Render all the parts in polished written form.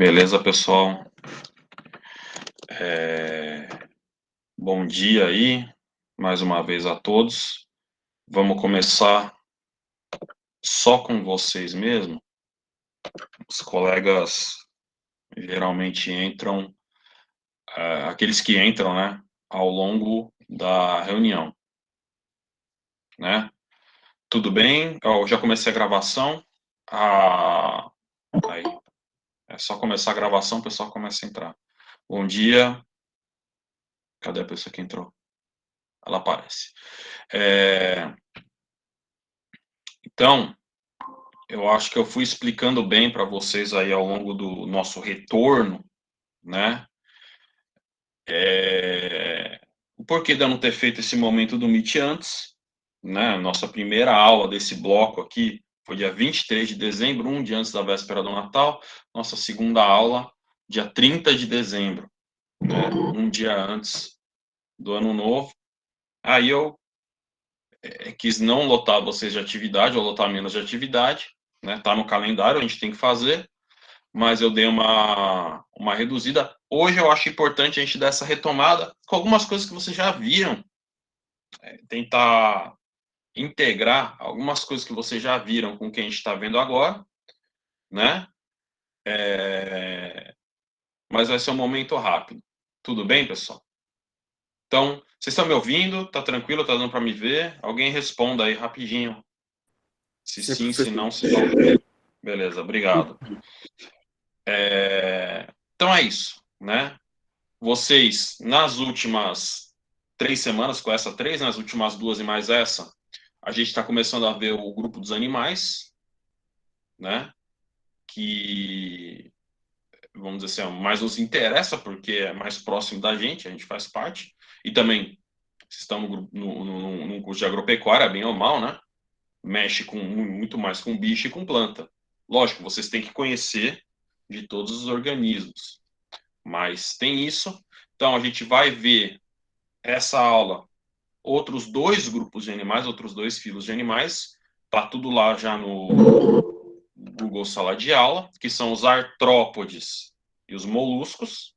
Beleza, pessoal? Bom dia aí, mais uma vez a todos. Vamos começar só com vocês mesmo. Os colegas geralmente entram, aqueles que entram, né, ao longo da reunião, né? Tudo bem? Eu já comecei a gravação. Ah, aí. É só começar a gravação, o pessoal começa a entrar. Bom dia. Cadê a pessoa que entrou? Ela aparece. Então, eu acho que eu fui explicando bem para vocês aí ao longo do nosso retorno, né? O porquê de eu não ter feito esse momento do Meet antes, né? Nossa primeira aula desse bloco aqui foi dia 23 de dezembro, um dia antes da véspera do Natal. Nossa segunda aula, dia 30 de dezembro, né? Um dia antes do Ano Novo. Aí eu quis não lotar vocês de atividade, ou lotar menos de atividade, né? Tá no calendário, a gente tem que fazer, mas eu dei uma reduzida. Hoje eu acho importante a gente dar essa retomada com algumas coisas que vocês já viram, tentar integrar algumas coisas que vocês já viram com o que a gente está vendo agora, né? Mas vai ser um momento rápido. Tudo bem, pessoal? Então, vocês estão me ouvindo? Tá tranquilo? Tá dando para me ver? Alguém responda aí rapidinho. Se Sim, sim, se professor. não, se não. Beleza, obrigado. Então é isso, né? Vocês, nas últimas 3 semanas, com essa três, nas últimas duas e mais essa, a gente está começando a ver o grupo dos animais, né? Que, vamos dizer assim, mais nos interessa, porque é mais próximo da gente, a gente faz parte. E também, vocês estão num curso de agropecuária, bem ou mal, né? Mexe com muito mais com bicho e com planta. Lógico, vocês têm que conhecer de todos os organismos, mas tem isso. Então, a gente vai ver essa aula outros dois grupos de animais, outros dois filos de animais. Tá tudo lá já no Google Sala de Aula, que são os artrópodes e os moluscos,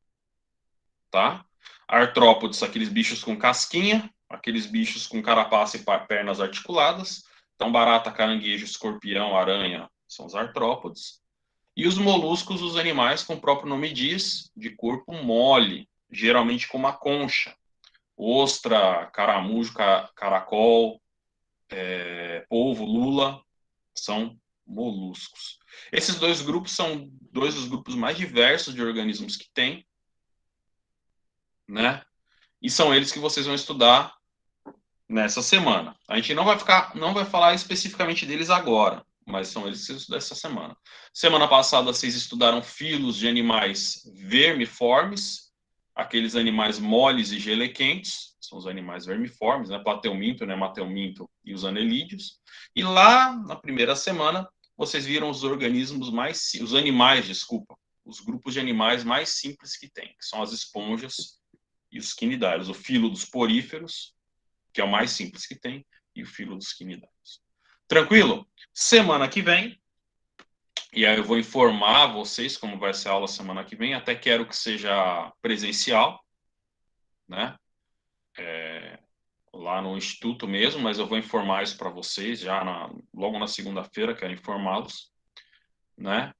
tá? Artrópodes, aqueles bichos com casquinha, aqueles bichos com carapaça e pernas articuladas. Então, barata, caranguejo, escorpião, aranha são os artrópodes. E os moluscos, os animais, como o próprio nome diz, de corpo mole, geralmente com uma concha. Ostra, caramujo, caracol, polvo, lula, são moluscos. Esses dois grupos são dois dos grupos mais diversos de organismos que tem, né? E são eles que vocês vão estudar nessa semana. A gente não vai falar especificamente deles agora, mas são eles que vocês estudam essa semana. Semana passada vocês estudaram filos de animais vermiformes, aqueles animais moles e gelequentes, são os animais vermiformes, né? Plateuminto, né? Mateuminto e os anelídeos. E lá na primeira semana vocês viram os organismos os animais, desculpa, os grupos de animais mais simples que tem, que são as esponjas e os quinidários, o filo dos poríferos, que é o mais simples que tem, e o filo dos quinidários. Tranquilo? Semana que vem, e aí eu vou informar vocês como vai ser a aula semana que vem, até quero que seja presencial, né? Lá no instituto mesmo, mas eu vou informar isso para vocês já logo na segunda-feira, quero informá-los, né?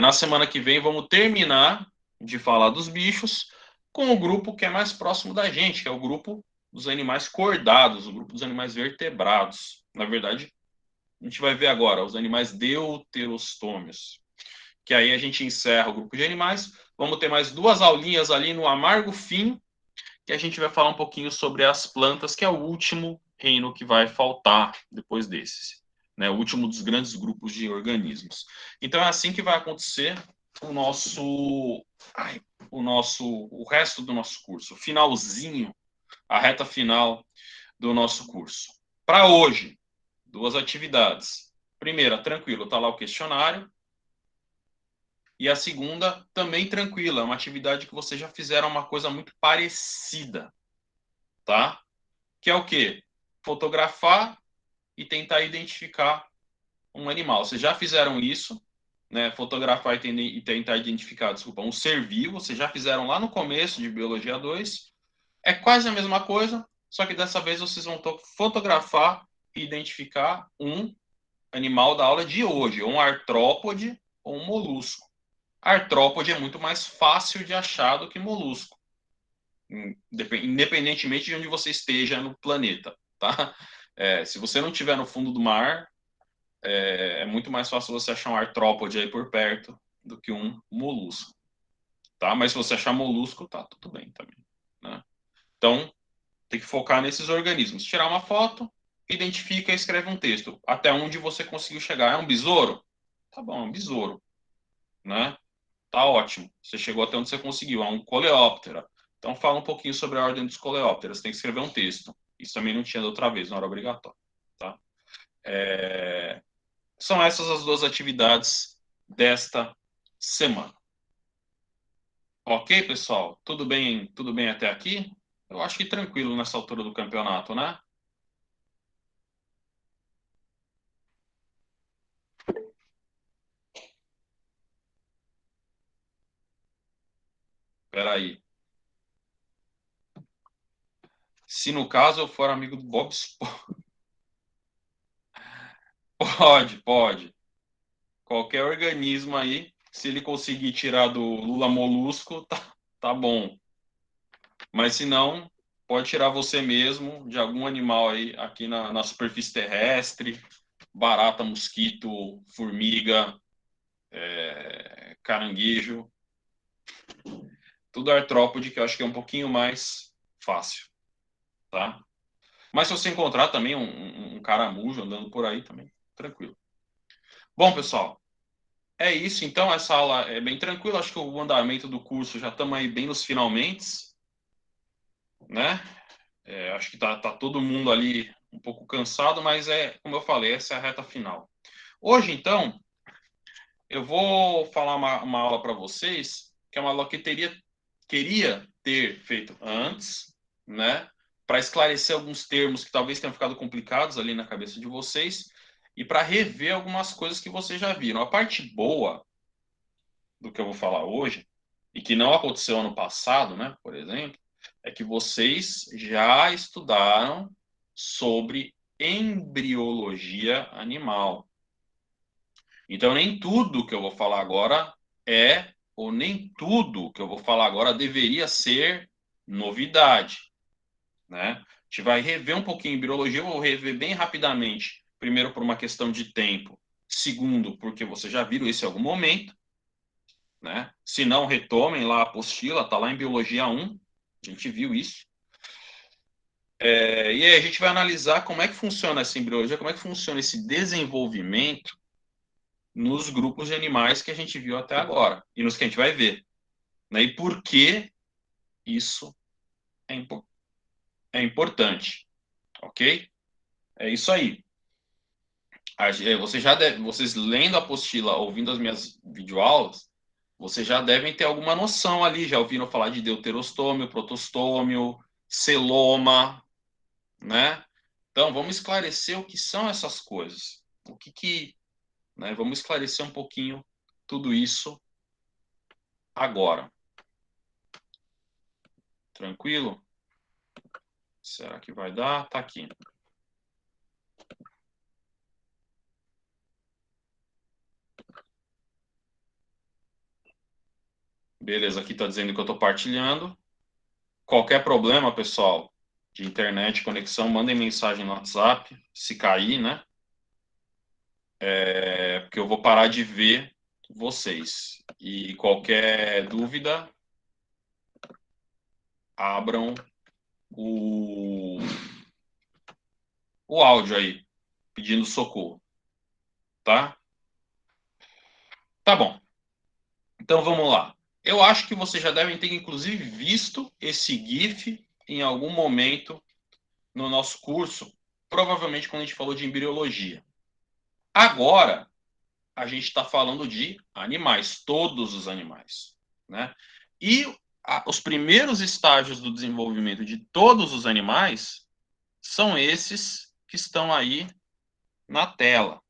Na semana que vem vamos terminar de falar dos bichos com o grupo que é mais próximo da gente, que é o grupo dos animais cordados, o grupo dos animais vertebrados. Na verdade, a gente vai ver agora os animais deuterostômios, que aí a gente encerra o grupo de animais. Vamos ter mais duas aulinhas ali no amargo fim, que a gente vai falar um pouquinho sobre as plantas, que é o último reino que vai faltar depois desses, né? O último dos grandes grupos de organismos. Então é assim que vai acontecer o o resto do nosso curso, o finalzinho, a reta final do nosso curso. Para hoje, duas atividades. Primeira, tranquilo, tá lá o questionário. E a segunda, também tranquila, é uma atividade que vocês já fizeram uma coisa muito parecida, tá? Que é o quê? Fotografar e tentar identificar um animal. Vocês já fizeram isso, né, fotografar e tentar identificar, desculpa, um ser vivo, vocês já fizeram lá no começo de Biologia 2. É quase a mesma coisa, só que dessa vez vocês vão fotografar e identificar um animal da aula de hoje, um artrópode ou um molusco. Artrópode é muito mais fácil de achar do que molusco, independentemente de onde você esteja no planeta, tá? Se você não estiver no fundo do mar, é muito mais fácil você achar um artrópode aí por perto do que um molusco, tá? Mas se você achar molusco, tá tudo bem também, né? Então, tem que focar nesses organismos. Tirar uma foto, identifica e escreve um texto. Até onde você conseguiu chegar. É um besouro? Tá bom, é um besouro, né? Tá ótimo. Você chegou até onde você conseguiu. É um coleóptera. Então, fala um pouquinho sobre a ordem dos coleópteras. Tem que escrever um texto. Isso também não tinha da outra vez, não era obrigatório, tá? São essas as duas atividades desta semana. Ok, pessoal? Tudo bem até aqui? Eu acho que tranquilo nessa altura do campeonato, né? Espera aí. Se no caso eu for amigo do Bob Esponja. Pode, pode. Qualquer organismo aí, se ele conseguir tirar do Lula Molusco, tá bom. Mas se não, pode tirar você mesmo de algum animal aí aqui na superfície terrestre, barata, mosquito, formiga, caranguejo, tudo artrópode, que eu acho que é um pouquinho mais fácil, tá? Mas se você encontrar também um caramujo andando por aí também, tranquilo. Bom, pessoal, é isso. Então, essa aula é bem tranquila. Acho que o andamento do curso já estamos aí bem nos finalmente, né? Acho que tá todo mundo ali um pouco cansado, mas como eu falei, essa é a reta final. Hoje, então, eu vou falar uma aula para vocês, que é uma aula que queria ter feito antes, né? Para esclarecer alguns termos que talvez tenham ficado complicados ali na cabeça de vocês e para rever algumas coisas que vocês já viram. A parte boa do que eu vou falar hoje, e que não aconteceu ano passado, né, por exemplo, é que vocês já estudaram sobre embriologia animal. Então, nem tudo que eu vou falar agora ou nem tudo que eu vou falar agora deveria ser novidade, né? A gente vai rever um pouquinho embriologia, eu vou rever bem rapidamente. Primeiro, por uma questão de tempo. Segundo, porque vocês já viram isso em algum momento, né? Se não, retomem lá a apostila, tá lá em Biologia 1, a gente viu isso. E aí a gente vai analisar como é que funciona essa embriologia, como é que funciona esse desenvolvimento nos grupos de animais que a gente viu até agora e nos que a gente vai ver, né? E por que isso é, é importante, ok? É isso aí. Vocês lendo a apostila, ouvindo as minhas videoaulas, vocês já devem ter alguma noção ali, já ouviram falar de deuterostômio, protostômio, celoma, né? Então, vamos esclarecer o que são essas coisas. Né? Vamos esclarecer um pouquinho tudo isso agora. Tranquilo? Será que vai dar? Tá aqui. Beleza, aqui está dizendo que eu estou partilhando. Qualquer problema, pessoal, de internet, conexão, mandem mensagem no WhatsApp, se cair, né? Porque eu vou parar de ver vocês. E qualquer dúvida, abram o, o áudio aí, pedindo socorro, tá? Tá bom. Então vamos lá. Eu acho que vocês já devem ter, inclusive, visto esse GIF em algum momento no nosso curso, provavelmente quando a gente falou de embriologia. Agora, a gente está falando de animais, todos os animais, né? E os primeiros estágios do desenvolvimento de todos os animais são esses que estão aí na tela,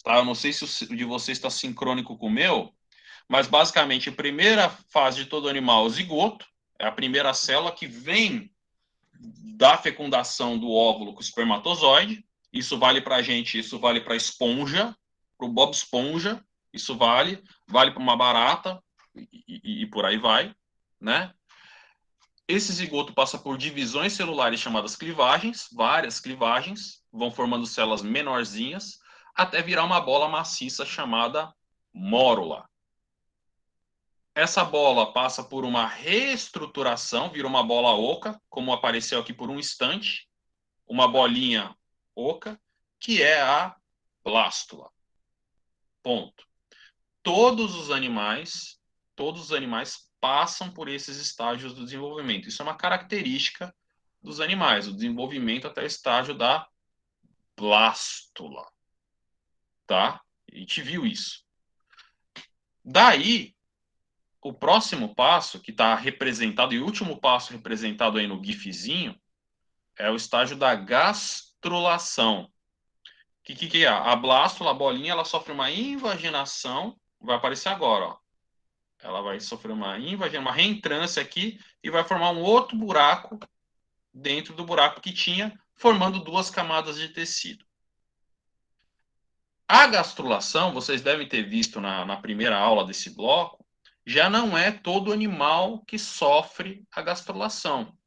tá? Eu não sei se o de vocês está sincrônico com o meu, mas basicamente a primeira fase de todo animal é o zigoto, é a primeira célula que vem da fecundação do óvulo com o espermatozoide. Isso vale para a gente, isso vale para a esponja, para o Bob Esponja, isso vale para uma barata e por aí vai, né? Esse zigoto passa por divisões celulares chamadas clivagens, várias clivagens, vão formando células menorzinhas, até virar uma bola maciça chamada mórula. Essa bola passa por uma reestruturação, vira uma bola oca, como apareceu aqui por um instante, uma bolinha oca, que é a blástula. Ponto. Todos os animais passam por esses estágios do desenvolvimento. Isso é uma característica dos animais, o desenvolvimento até o estágio da blástula, tá? A gente viu isso. Daí, o próximo passo, que está representado, e o último passo representado aí no gifzinho, é o estágio da gastrulação. O que é? A blástula, a bolinha, ela sofre uma invaginação, vai aparecer agora, ó. Ela vai sofrer uma reentrância aqui e vai formar um outro buraco dentro do buraco que tinha, formando duas camadas de tecido. A gastrulação, vocês devem ter visto na primeira aula desse bloco, já não é todo animal que sofre a gastrulação.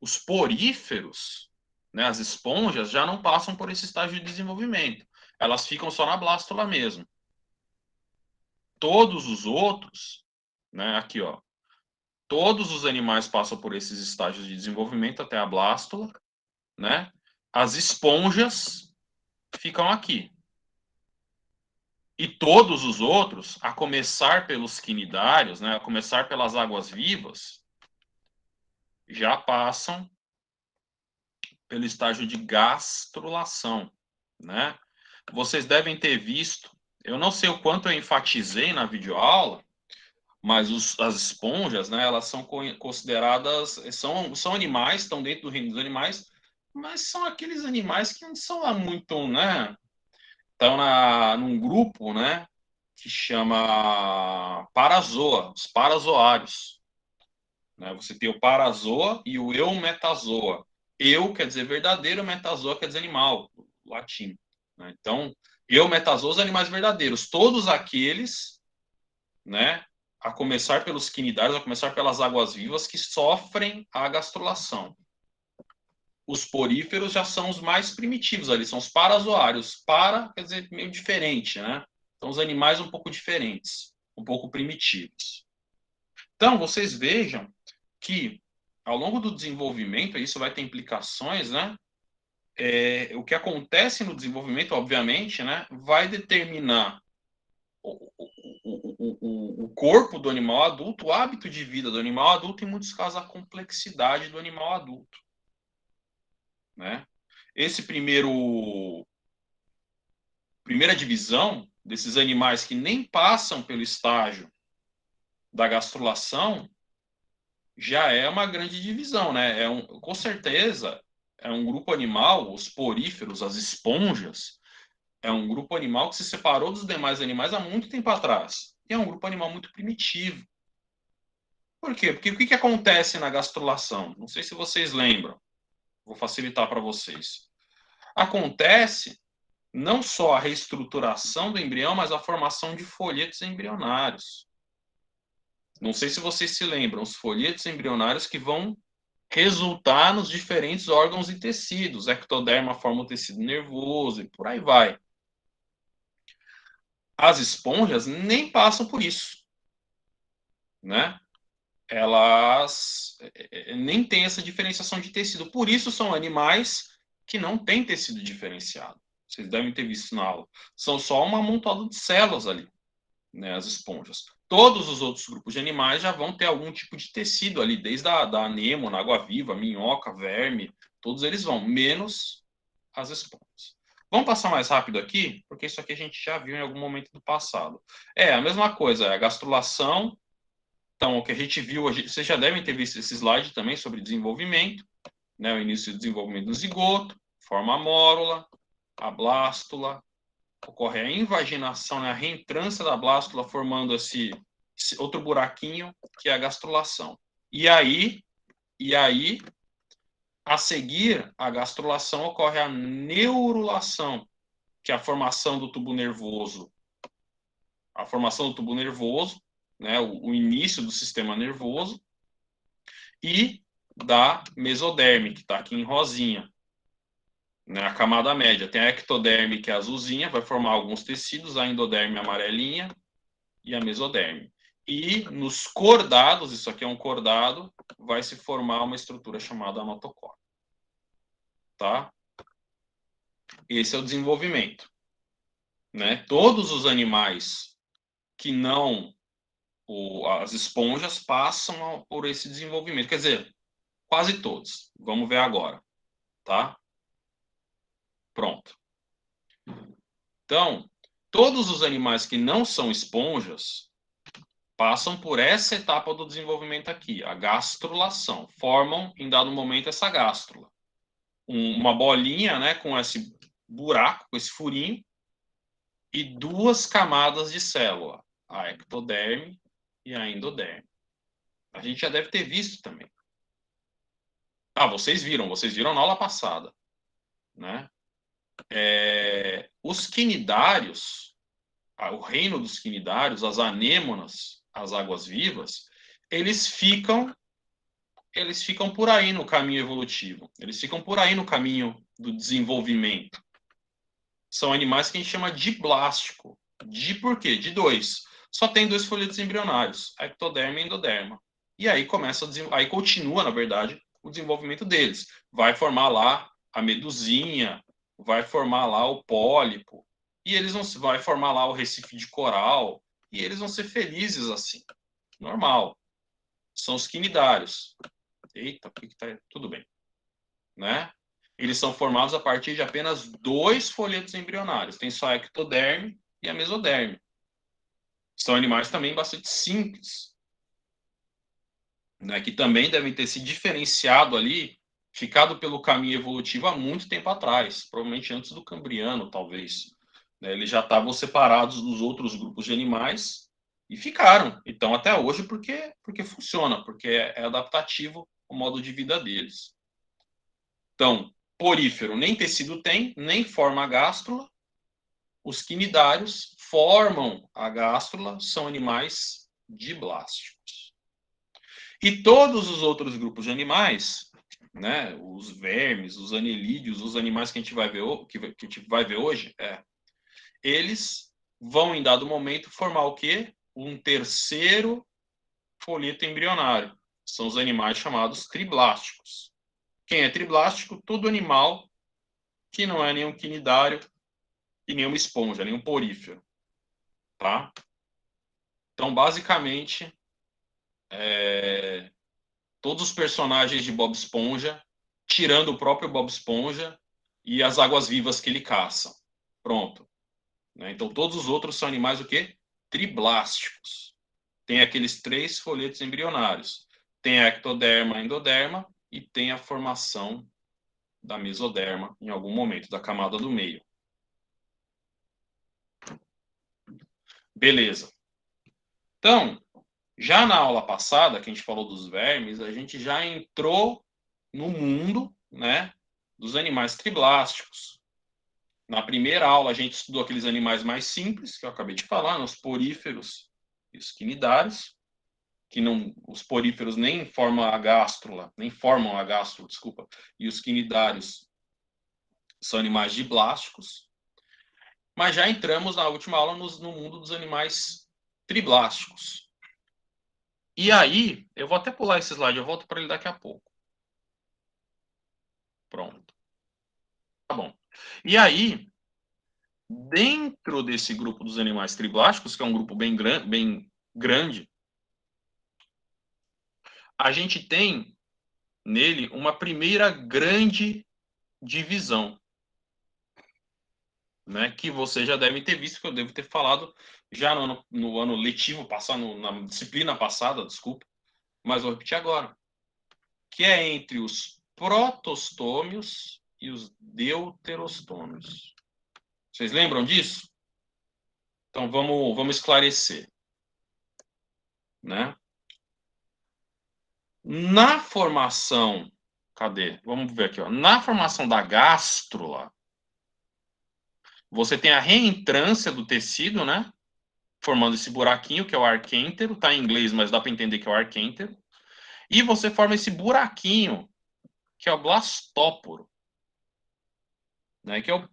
Os poríferos, né, as esponjas, já não passam por esse estágio de desenvolvimento. Elas ficam só na blástula mesmo. Todos os outros, né, aqui, ó, todos os animais passam por esses estágios de desenvolvimento até a blástula, né? As esponjas ficam aqui. E todos os outros, a começar pelos quinidários, né, a começar pelas águas-vivas, já passam pelo estágio de gastrulação, né? Vocês devem ter visto, eu não sei o quanto eu enfatizei na videoaula, mas as esponjas, né, elas são consideradas, são animais, estão dentro do reino dos animais, mas são aqueles animais que não são lá muito, né, estão num grupo, né, que chama parazoa, os parazoários, né? Você tem o parazoa e o eumetazoa. Eu quer dizer verdadeiro, metazoa quer dizer animal, latim, né? Então, eumetazoa, os animais verdadeiros, todos aqueles, né, a começar pelos quinidários, a começar pelas águas-vivas que sofrem a gastrulação. Os poríferos já são os mais primitivos ali, são os parazoários. Para quer dizer meio diferente, né? São os animais um pouco diferentes, um pouco primitivos. Então, vocês vejam que ao longo do desenvolvimento, isso vai ter implicações, né? O que acontece no desenvolvimento, obviamente, né, vai determinar o corpo do animal adulto, o hábito de vida do animal adulto, e em muitos casos a complexidade do animal adulto, né? Esse primeira divisão desses animais que nem passam pelo estágio da gastrulação já é uma grande divisão, né? Com certeza é um grupo animal, os poríferos, as esponjas, é um grupo animal que se separou dos demais animais há muito tempo atrás. E é um grupo animal muito primitivo. Por quê? Porque o que acontece na gastrulação? Não sei se vocês lembram. Vou facilitar para vocês. Acontece não só a reestruturação do embrião, mas a formação de folhetos embrionários. Não sei se vocês se lembram, os folhetos embrionários que vão resultar nos diferentes órgãos e tecidos. Ectoderma forma o tecido nervoso e por aí vai. As esponjas nem passam por isso, né? Elas nem têm essa diferenciação de tecido. Por isso são animais que não têm tecido diferenciado. Vocês devem ter visto na aula. São só uma amontoada de células ali, né, as esponjas. Todos os outros grupos de animais já vão ter algum tipo de tecido ali, desde a anêmona, água-viva, minhoca, verme, todos eles vão, menos as esponjas. Vamos passar mais rápido aqui, porque isso aqui a gente já viu em algum momento do passado. É a mesma coisa, a gastrulação. Então, o que a gente viu, vocês já devem ter visto esse slide também sobre desenvolvimento, né? O início do desenvolvimento do zigoto, forma a mórula, a blástula, ocorre a invaginação, né, a reentrância da blástula, formando esse outro buraquinho, que é a gastrulação. E aí, a seguir a gastrulação, ocorre a neurulação, que é a formação do tubo nervoso. A formação do tubo nervoso, né, o início do sistema nervoso, e da mesoderme, que está aqui em rosinha, né, a camada média. Tem a ectoderme, que é azulzinha, vai formar alguns tecidos, a endoderme amarelinha e a mesoderme. E nos cordados, isso aqui é um cordado, vai se formar uma estrutura chamada notocorda. Tá? Esse é o desenvolvimento. Né? Todos os animais que não as esponjas passam por esse desenvolvimento. Quer dizer, quase todos. Vamos ver agora. Tá? Pronto. Então, todos os animais que não são esponjas passam por essa etapa do desenvolvimento aqui, a gastrulação. Formam, em dado momento, essa gástrula. Uma bolinha, né, com esse buraco, com esse furinho, e duas camadas de célula, a ectoderme e a endoderme. A gente já deve ter visto também. Ah, vocês viram na aula passada, né? Os quinidários, o reino dos quinidários, as anêmonas, as águas-vivas, eles ficam por aí no caminho evolutivo. Eles ficam por aí no caminho do desenvolvimento. São animais que a gente chama diblástico. De por quê? De dois. Só tem dois folhetos embrionários, a ectoderma e a endoderma. E aí aí continua, na verdade, o desenvolvimento deles. Vai formar lá a medusinha, vai formar lá o pólipo, e eles vai formar lá o recife de coral, e eles vão ser felizes assim. Normal. São os quinidários. Eita, por que tá tudo bem, né? Eles são formados a partir de apenas dois folhetos embrionários. Tem só a ectoderme e a mesoderme. São animais também bastante simples, né, que também devem ter se diferenciado ali, ficado pelo caminho evolutivo há muito tempo atrás, provavelmente antes do Cambriano, talvez. Né, eles já estavam separados dos outros grupos de animais e ficaram. Então, até hoje, porque funciona, porque é adaptativo ao modo de vida deles. Então, porífero nem tecido tem, nem forma a gástrula. Os quinidários formam a gástrula, são animais diblásticos. E todos os outros grupos de animais, né, os vermes, os anelídeos, os animais que a gente vai ver, que a gente vai ver hoje, eles vão, em dado momento, formar o quê? Um terceiro folheto embrionário. São os animais chamados triblásticos. Quem é triblástico? Todo animal que não é nenhum quinidário e nenhuma esponja, nenhum porífero. Tá? Então, basicamente, todos os personagens de Bob Esponja, tirando o próprio Bob Esponja e as águas-vivas que ele caça. Pronto. Né? Então, todos os outros são animais o quê? Triblásticos. Tem aqueles três folhetos embrionários. Tem a ectoderma, a endoderma e tem a formação da mesoderma em algum momento, da camada do meio. Beleza. Então, já na aula passada, que a gente falou dos vermes, a gente já entrou no mundo, né, dos animais triblásticos. Na primeira aula, a gente estudou aqueles animais mais simples, que eu acabei de falar, né, os poríferos e os quinidários, que não, os poríferos nem formam a gástrula, desculpa, e os quinidários são animais diblásticos. Mas já entramos na última aula no mundo dos animais triblásticos. E aí, eu vou até pular esse slide, eu volto para ele daqui a pouco. Pronto. Tá bom. E aí, dentro desse grupo dos animais triblásticos, que é um grupo bem grande, a gente tem nele uma primeira grande divisão, né, que você já deve ter visto, que eu devo ter falado já no ano letivo passado, na disciplina passada, desculpa, mas vou repetir agora, que é entre os protostômios e os deuterostômios. Vocês lembram disso? Então, vamos esclarecer, né? Na formação, cadê? Vamos ver aqui, ó. Na formação da gástrula, você tem a reentrância do tecido, né? Formando esse buraquinho, que é o arquêntero. Tá em inglês, mas dá para entender que é o arquêntero. E você forma esse buraquinho, que é o blastóporo, né? Que é o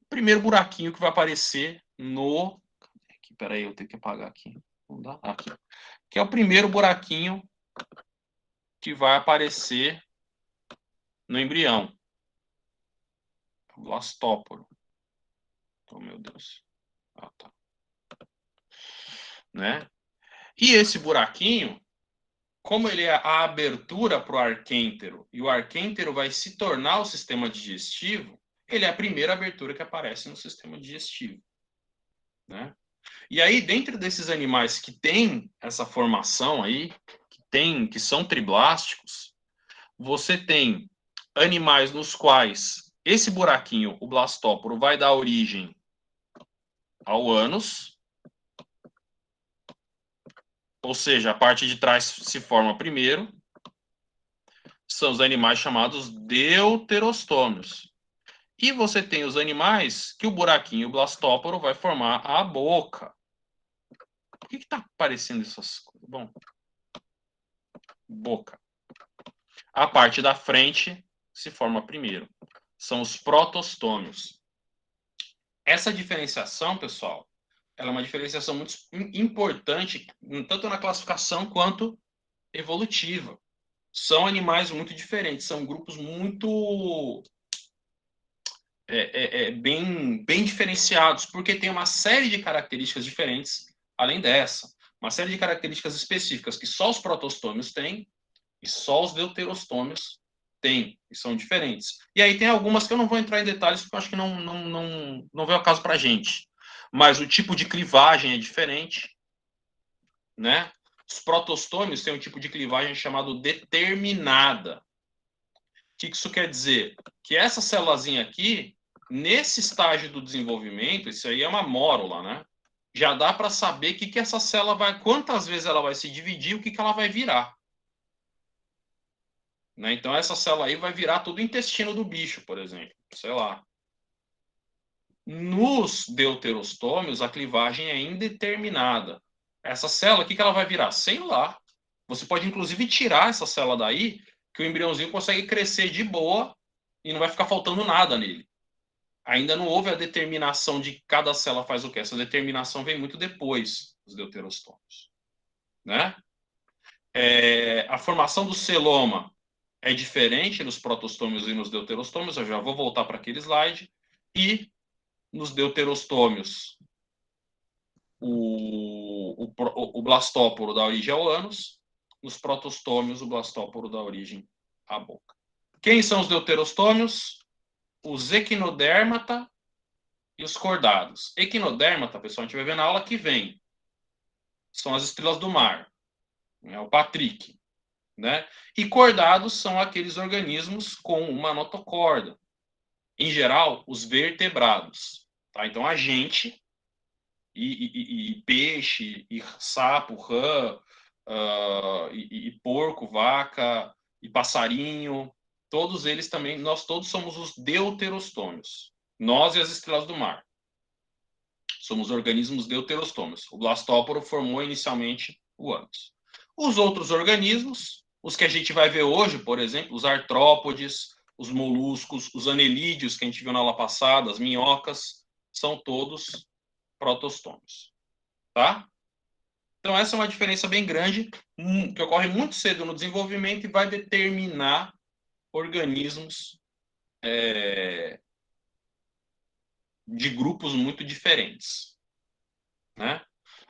primeiro buraquinho que vai aparecer no... Aqui, peraí, eu tenho que apagar aqui. Não dá? Aqui. Que é o primeiro buraquinho que vai aparecer no embrião. O blastóporo. Oh, meu Deus. Ah, tá. Né? E esse buraquinho, como ele é a abertura para o arquêntero, e o arquêntero vai se tornar o sistema digestivo, ele é a primeira abertura que aparece no sistema digestivo. Né? E aí, dentro desses animais que têm essa formação aí, que são triblásticos, você tem animais nos quais esse buraquinho, o blastóporo, vai dar origem ao ânus, ou seja, a parte de trás se forma primeiro, são os animais chamados deuterostômios. E você tem os animais que o buraquinho, o blastóporo, vai formar a boca. Por que está aparecendo essas coisas? Bom, boca. A parte da frente se forma primeiro. São os protostômios. Essa diferenciação, pessoal, ela é uma diferenciação muito importante, tanto na classificação quanto evolutiva. São animais muito diferentes, são grupos muito bem diferenciados, porque tem uma série de características diferentes além dessa. Uma série de características específicas que só os protostômios têm e só os deuterostômios têm, e são diferentes. E aí tem algumas que eu não vou entrar em detalhes, porque eu acho que não veio ao caso para a gente. Mas o tipo de clivagem é diferente, né? Os protostômios têm um tipo de clivagem chamado determinada. O que isso quer dizer? Que essa célulazinha aqui, nesse estágio do desenvolvimento, isso aí é uma mórula, né? Já dá para saber que essa célula vai, quantas vezes ela vai se dividir, o que ela vai virar. Né? Então, essa célula aí vai virar todo o intestino do bicho, por exemplo. Sei lá. Nos deuterostômios, a clivagem é indeterminada. Essa célula, o que ela vai virar? Sei lá. Você pode, inclusive, tirar essa célula daí, que o embriãozinho consegue crescer de boa e não vai ficar faltando nada nele. Ainda não houve a determinação de cada célula faz o quê. Essa determinação vem muito depois dos deuterostômios. Né? A formação do celoma é diferente nos protostômios e nos deuterostômios, eu já vou voltar para aquele slide, e nos deuterostômios o blastóporo dá origem ao ânus, nos protostômios o blastóporo dá origem à boca. Quem são os deuterostômios? Os equinodérmata e os cordados. Equinodérmata, pessoal, a gente vai ver na aula que vem. São as estrelas do mar. É o Patrick. Né? E cordados são aqueles organismos com uma notocorda. Em geral, os vertebrados. Tá? Então, a gente, e peixe, e sapo, rã, e porco, vaca, e passarinho, todos eles também, nós todos somos os deuterostômios. Nós e as estrelas do mar. Somos organismos deuterostômios. O blastóporo formou inicialmente o ânus. Os outros organismos, os que a gente vai ver hoje, por exemplo, os artrópodes, os moluscos, os anelídeos que a gente viu na aula passada, as minhocas, são todos protostômios. Tá? Então, essa é uma diferença bem grande, que ocorre muito cedo no desenvolvimento e vai determinar organismos de grupos muito diferentes. Né?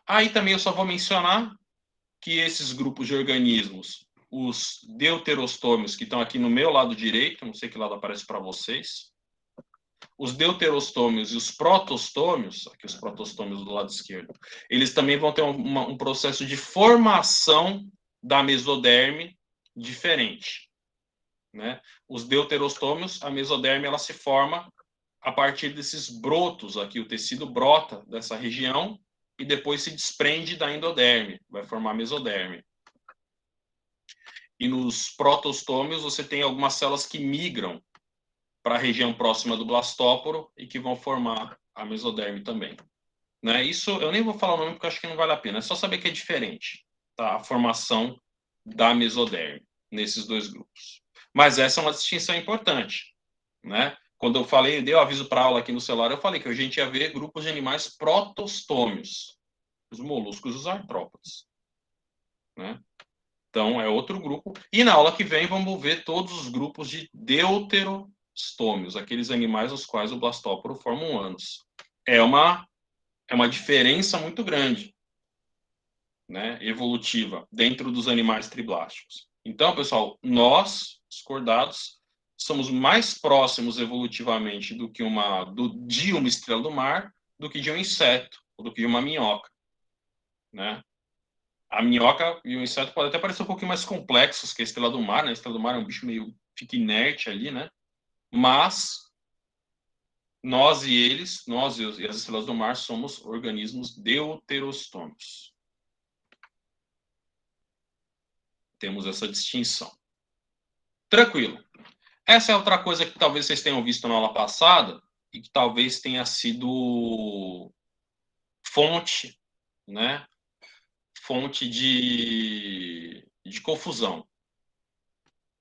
Aí também eu só vou mencionar que esses grupos de organismos, os deuterostômios, que estão aqui no meu lado direito, não sei que lado aparece para vocês, os deuterostômios e os protostômios, aqui os protostômios do lado esquerdo, eles também vão ter um processo de formação da mesoderme diferente. Né? Os deuterostômios, a mesoderme ela se forma a partir desses brotos aqui, o tecido brota dessa região e depois se desprende da endoderme, vai formar mesoderme. E nos protostômios você tem algumas células que migram para a região próxima do blastóporo e que vão formar a mesoderme também. Né? Isso eu nem vou falar o nome porque eu acho que não vale a pena, é só saber que é diferente, tá? A formação da mesoderme nesses dois grupos. Mas essa é uma distinção importante, né? Quando eu falei, dei o aviso para aula aqui no celular, eu falei que a gente ia ver grupos de animais protostômios, os moluscos e os artrópodes, né? Então, é outro grupo. E na aula que vem, vamos ver todos os grupos de deuterostômios, aqueles animais os quais o blastóporo forma um ânus. É uma diferença muito grande, né, evolutiva, dentro dos animais triblásticos. Então, pessoal, nós, os cordados, somos mais próximos evolutivamente de uma estrela do mar do que de um inseto, ou do que de uma minhoca, né? A minhoca e o inseto podem até parecer um pouquinho mais complexos que a estrela do mar, né? A estrela do mar é um bicho meio fica inerte ali, né? Mas nós e eles, nós e as estrelas do mar somos organismos deuterostômicos. Temos essa distinção. Tranquilo. Essa é outra coisa que talvez vocês tenham visto na aula passada e que talvez tenha sido fonte, né? Fonte de confusão,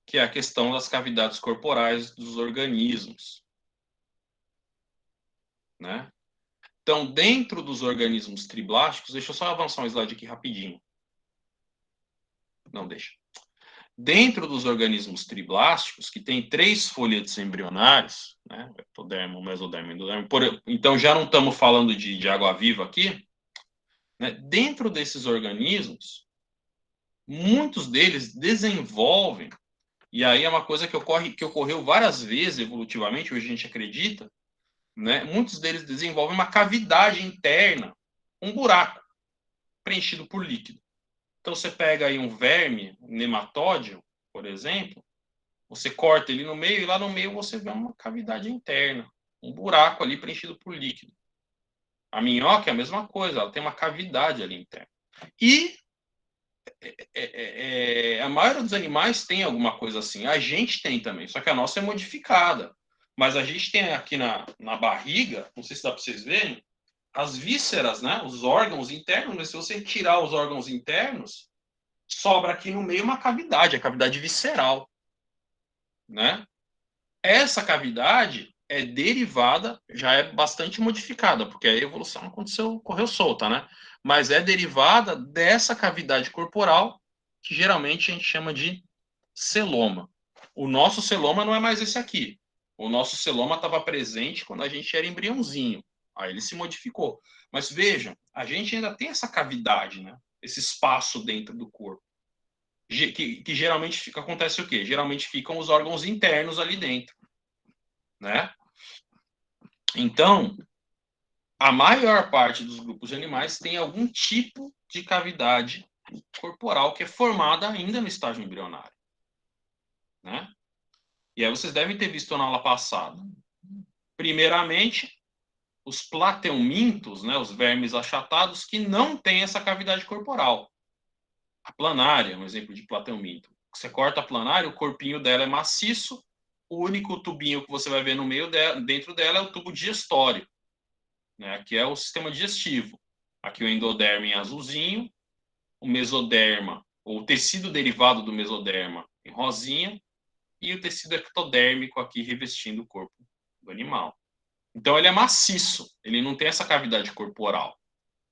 que é a questão das cavidades corporais dos organismos, né? Então, dentro dos organismos triblásticos, deixa eu só avançar um slide aqui rapidinho. Não, deixa. Dentro dos organismos triblásticos, que tem 3 folhetos embrionários, né? Ectodermo, mesodermo, endodermo. Então, já não estamos falando de água-viva aqui. Né? Dentro desses organismos, muitos deles desenvolvem, e aí é uma coisa que ocorreu várias vezes evolutivamente, hoje a gente acredita, né? Muitos deles desenvolvem uma cavidade interna, um buraco preenchido por líquido. Então, você pega aí um verme, um nematódio, por exemplo, você corta ele no meio e lá no meio você vê uma cavidade interna, um buraco ali preenchido por líquido. A minhoca é a mesma coisa, ela tem uma cavidade ali interna. E a maioria dos animais tem alguma coisa assim. A gente tem também, só que a nossa é modificada. Mas a gente tem aqui na barriga, não sei se dá para vocês verem, as vísceras, né? Os órgãos internos, mas se você tirar os órgãos internos, sobra aqui no meio uma cavidade, a cavidade visceral, né? Essa cavidade é derivada, já é bastante modificada, porque a evolução aconteceu, correu solta, né? Mas é derivada dessa cavidade corporal, que geralmente a gente chama de celoma. O nosso celoma não é mais esse aqui. O nosso celoma estava presente quando a gente era embriãozinho. Aí ele se modificou. Mas vejam, a gente ainda tem essa cavidade, né? Esse espaço dentro do corpo. Que geralmente acontece o quê? Geralmente ficam os órgãos internos ali dentro, né? Então, a maior parte dos grupos de animais tem algum tipo de cavidade corporal que é formada ainda no estágio embrionário, né? E aí vocês devem ter visto na aula passada. Primeiramente, os plateumintos, né, os vermes achatados, que não têm essa cavidade corporal. A planária é um exemplo de plateuminto. Você corta a planária, o corpinho dela é maciço, o único tubinho que você vai ver no meio dela, dentro dela é o tubo digestório, né? Aqui é o sistema digestivo. Aqui o endoderma em azulzinho, o mesoderma, ou o tecido derivado do mesoderma em rosinha, e o tecido ectodérmico aqui revestindo o corpo do animal. Então ele é maciço, ele não tem essa cavidade corporal,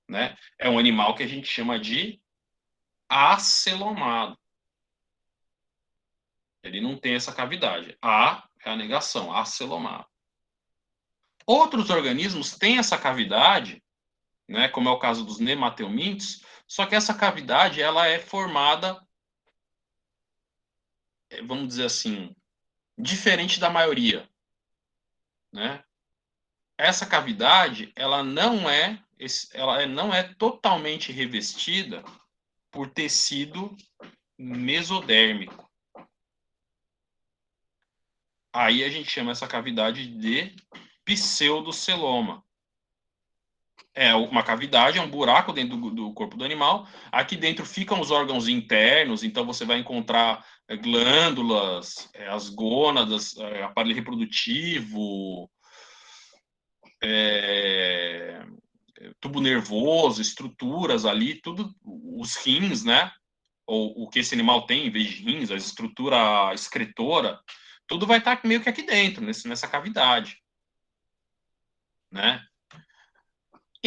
né? É um animal que a gente chama de acelomado. Ele não tem essa cavidade. A é a negação, acelomado. Outros organismos têm essa cavidade, né, como é o caso dos nemateumintos, só que essa cavidade ela é formada, vamos dizer assim, diferente da maioria, né? Essa cavidade ela não é totalmente revestida por tecido mesodérmico. Aí a gente chama essa cavidade de pseudoceloma. É uma cavidade, é um buraco dentro do corpo do animal. Aqui dentro ficam os órgãos internos, então você vai encontrar glândulas, as gônadas, aparelho reprodutivo, tubo nervoso, estruturas ali, tudo, os rins, né? Ou o que esse animal tem em vez de rins, a estrutura excretora, tudo vai estar meio que aqui dentro, nessa cavidade, né?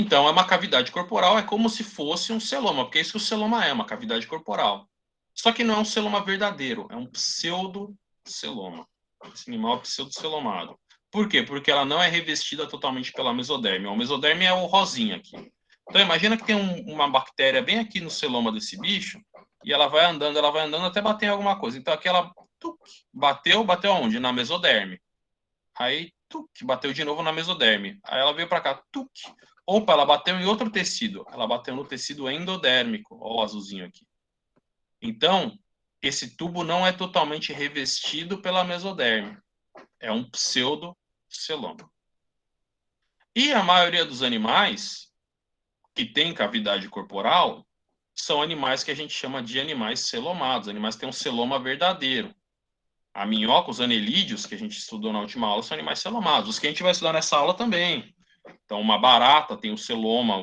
Então, é uma cavidade corporal, é como se fosse um celoma, porque é isso que o celoma é, uma cavidade corporal. Só que não é um celoma verdadeiro, é um pseudoceloma. Esse animal é pseudocelomado. Por quê? Porque ela não é revestida totalmente pela mesoderme. O mesoderme é o rosinha aqui. Então, imagina que tem uma bactéria bem aqui no celoma desse bicho, e ela vai andando até bater em alguma coisa. Então, aqui ela bateu aonde? Na mesoderme. Aí, bateu de novo na mesoderme. Aí ela veio para cá, Opa, ela bateu em outro tecido. Ela bateu no tecido endodérmico. Olha o azulzinho aqui. Então, esse tubo não é totalmente revestido pela mesoderme. É um pseudoceloma. E a maioria dos animais que tem cavidade corporal são animais que a gente chama de animais celomados. Animais que têm um celoma verdadeiro. A minhoca, os anelídeos, que a gente estudou na última aula, são animais celomados. Os que a gente vai estudar nessa aula também. Então, uma barata tem o celoma,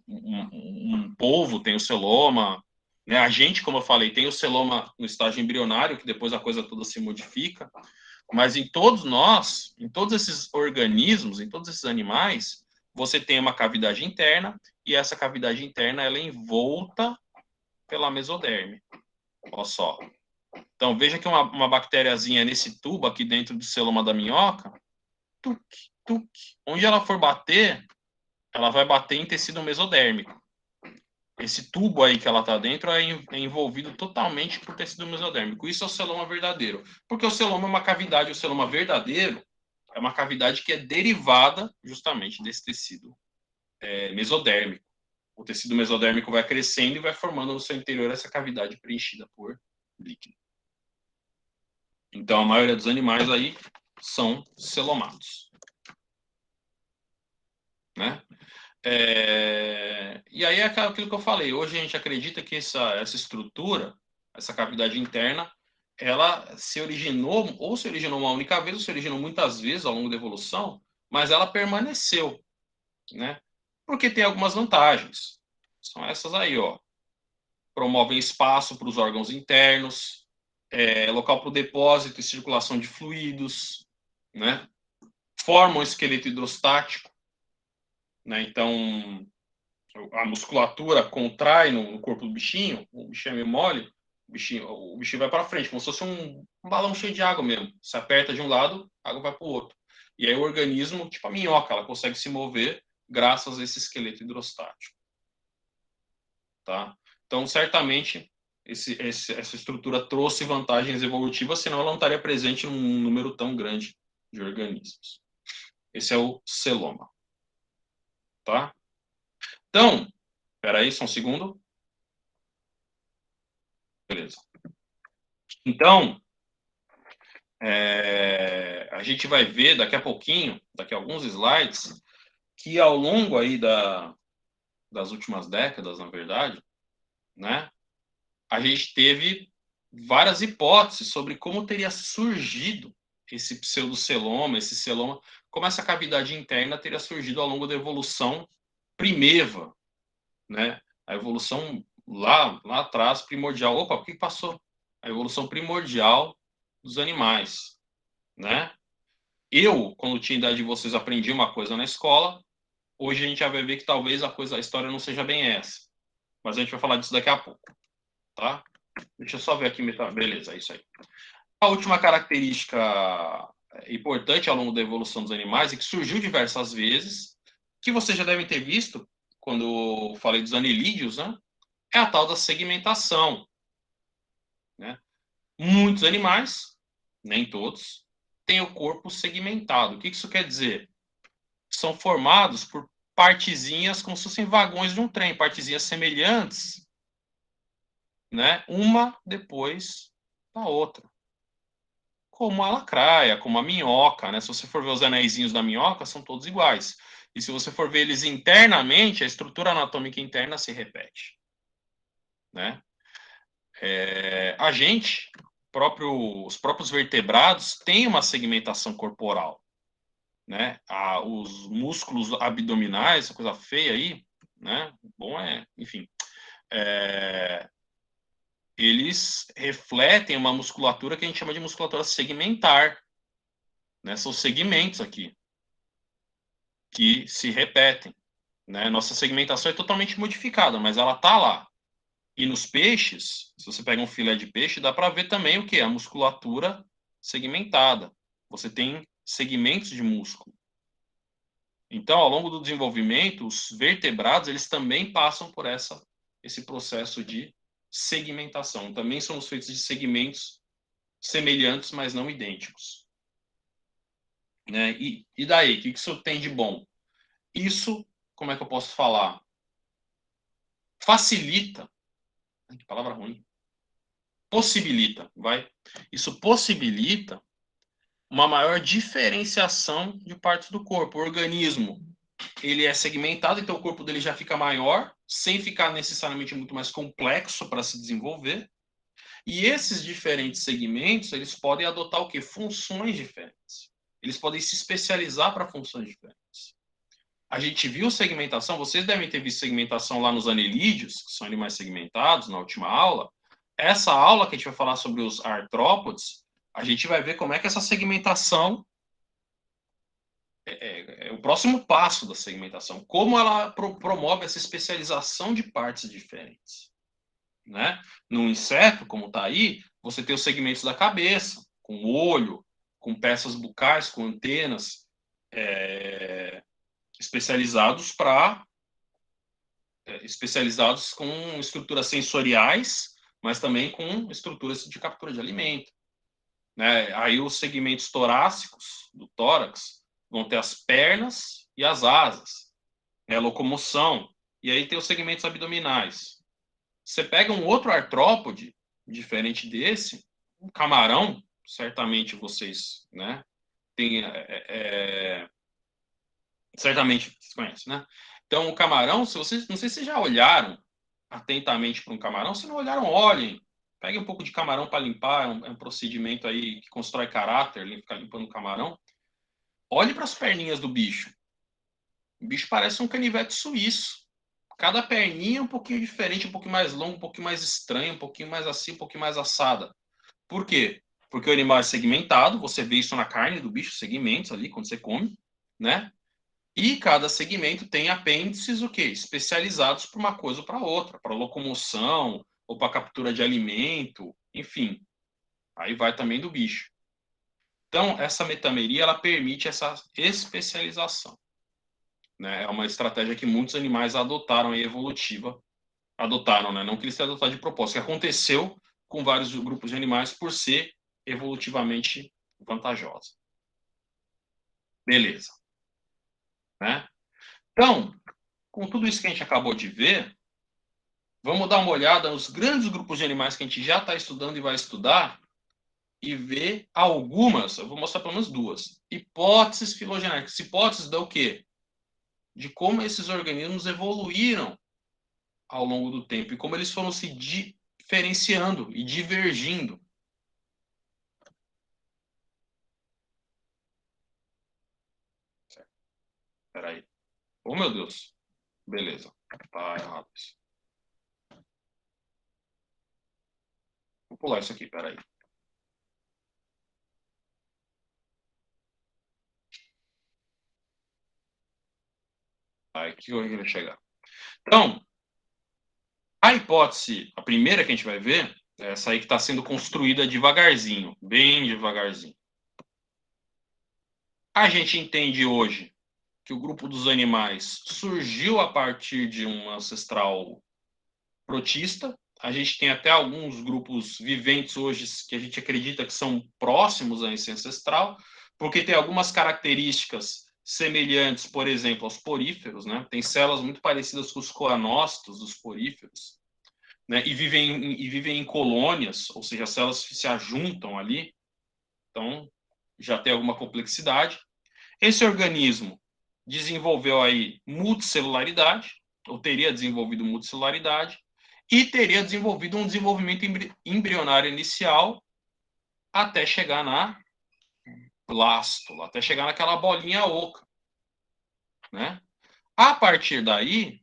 um polvo tem o celoma, né? A gente, como eu falei, tem o celoma no estágio embrionário, que depois a coisa toda se modifica. Mas em todos nós, em todos esses organismos, em todos esses animais, você tem uma cavidade interna, e essa cavidade interna ela é envolta pela mesoderme. Olha só. Então, veja que uma bactériazinha nesse tubo aqui dentro do celoma da minhoca, onde ela for bater, ela vai bater em tecido mesodérmico. Esse tubo aí que ela está dentro é envolvido totalmente por tecido mesodérmico. Isso é o celoma verdadeiro. Porque o celoma é uma cavidade, o celoma verdadeiro é uma cavidade que é derivada justamente desse tecido mesodérmico. O tecido mesodérmico vai crescendo e vai formando no seu interior essa cavidade preenchida por líquido. Então, a maioria dos animais aí são celomados. Né? E aí é aquilo que eu falei. Hoje a gente acredita que essa estrutura, essa cavidade interna, ela se originou uma única vez, ou se originou muitas vezes ao longo da evolução, mas ela permaneceu, né? Porque tem algumas vantagens. São essas aí, ó. Promovem espaço para os órgãos internos, local para o depósito e circulação de fluidos, né? Formam um esqueleto hidrostático, né? Então, a musculatura contrai no corpo do bichinho, o bichinho é meio mole, o bichinho vai para frente, como se fosse um balão cheio de água mesmo. Se aperta de um lado, a água vai para o outro. E aí o organismo, tipo a minhoca, ela consegue se mover graças a esse esqueleto hidrostático. Tá? Então, certamente, essa estrutura trouxe vantagens evolutivas, senão ela não estaria presente num número tão grande de organismos. Esse é o celoma. Tá? Então, espera aí, só um segundo. Beleza. Então, a gente vai ver daqui a pouquinho, daqui a alguns slides, que ao longo aí das últimas décadas, na verdade, né, a gente teve várias hipóteses sobre como teria surgido esse pseudoceloma, esse celoma, como essa cavidade interna teria surgido ao longo da evolução primeva, né? A evolução lá atrás, primordial. Opa, o que passou? A evolução primordial dos animais, né? Eu, quando tinha idade de vocês, aprendi uma coisa na escola. Hoje a gente já vai ver que talvez a história não seja bem essa. Mas a gente vai falar disso daqui a pouco, tá? Deixa eu só ver aqui. Beleza, é isso aí. A última característica importante ao longo da evolução dos animais e que surgiu diversas vezes, que vocês já devem ter visto quando eu falei dos anelídeos, né? É a tal da segmentação, né? Muitos animais, nem todos, têm o corpo segmentado. O que isso quer dizer? São formados por partezinhas como se fossem vagões de um trem, partezinhas semelhantes, né? Uma depois da outra. como a lacraia, como a minhoca, né? Se você for ver os anéisinhos da minhoca, são todos iguais. E se você for ver eles internamente, a estrutura anatômica interna se repete, né? A gente, os próprios vertebrados, têm uma segmentação corporal, né? Os músculos abdominais, essa coisa feia aí, né? Bom enfim, é, eles refletem uma musculatura que a gente chama de musculatura segmentar, né? São segmentos aqui que se repetem, né? Nossa segmentação é totalmente modificada, mas ela tá lá. E nos peixes, se você pega um filé de peixe, dá para ver também o que? A musculatura segmentada. Você tem segmentos de músculo. Então, ao longo do desenvolvimento, os vertebrados, eles também passam por esse processo de segmentação. Também somos feitos de segmentos semelhantes, mas não idênticos. Né? E daí, o que isso tem de bom? Isso, como é que eu posso falar? Facilita, que palavra ruim, possibilita, vai? Isso possibilita uma maior diferenciação de partes do corpo. O organismo, ele é segmentado, então o corpo dele já fica maior, sem ficar necessariamente muito mais complexo para se desenvolver. E esses diferentes segmentos, eles podem adotar o quê? Funções diferentes. Eles podem se especializar para funções diferentes. A gente viu segmentação, vocês devem ter visto segmentação lá nos anelídeos, que são animais segmentados, na última aula. Essa aula que a gente vai falar sobre os artrópodes, a gente vai ver como é que essa segmentação é o próximo passo da segmentação, como ela promove essa especialização de partes diferentes. Né? No inseto, como está aí, você tem os segmentos da cabeça, com olho, com peças bucais, com antenas, especializados especializados com estruturas sensoriais, mas também com estruturas de captura de alimento. Né? Aí os segmentos torácicos do tórax vão ter as pernas e as asas, né? Locomoção. E aí tem os segmentos abdominais. Você pega um outro artrópode, diferente desse, um camarão, certamente vocês, né, tem, certamente vocês conhecem, né? Então, o camarão, se vocês, não sei se vocês já olharam atentamente para um camarão, se não olharam, olhem. Pegue um pouco de camarão para limpar, é um procedimento aí que constrói caráter, ficar limpando o camarão. Olhe para as perninhas do bicho. O bicho parece um canivete suíço. Cada perninha é um pouquinho diferente, um pouquinho mais longo, um pouquinho mais estranho, um pouquinho mais assim, um pouquinho mais assada. Por quê? Porque o animal é segmentado, você vê isso na carne do bicho, segmentos ali, quando você come, né? E cada segmento tem apêndices, o quê? Especializados para uma coisa ou para outra, para locomoção, ou para captura de alimento, enfim. Aí vai também do bicho. Então, essa metameria, ela permite essa especialização. Né? É uma estratégia que muitos animais adotaram e evolutiva. Adotaram, né? Não que eles tenham adotado de propósito, que aconteceu com vários grupos de animais por ser evolutivamente vantajosa. Beleza. Né? Então, com tudo isso que a gente acabou de ver, vamos dar uma olhada nos grandes grupos de animais que a gente já está estudando e vai estudar e ver algumas, eu vou mostrar pelo menos duas, hipóteses filogenéticas. Hipóteses do quê? De como esses organismos evoluíram ao longo do tempo e como eles foram se diferenciando e divergindo. Espera aí. Oh, meu Deus. Beleza. Tá errado isso. Vou pular isso aqui, espera aí. Aí que eu queria chegar. Então, a hipótese, a primeira que a gente vai ver, é essa aí que está sendo construída devagarzinho, bem devagarzinho. A gente entende hoje que o grupo dos animais surgiu a partir de um ancestral protista. A gente tem até alguns grupos viventes hoje que a gente acredita que são próximos a esse ancestral, porque tem algumas características semelhantes, por exemplo, aos poríferos, né? Tem células muito parecidas com os coanócitos dos poríferos, né? E vivem em colônias, ou seja, as células se ajuntam ali. Então, já tem alguma complexidade. Esse organismo desenvolveu aí multicelularidade, ou teria desenvolvido multicelularidade, e teria desenvolvido um desenvolvimento embrionário inicial até chegar na blástula, até chegar naquela bolinha oca, né? A partir daí,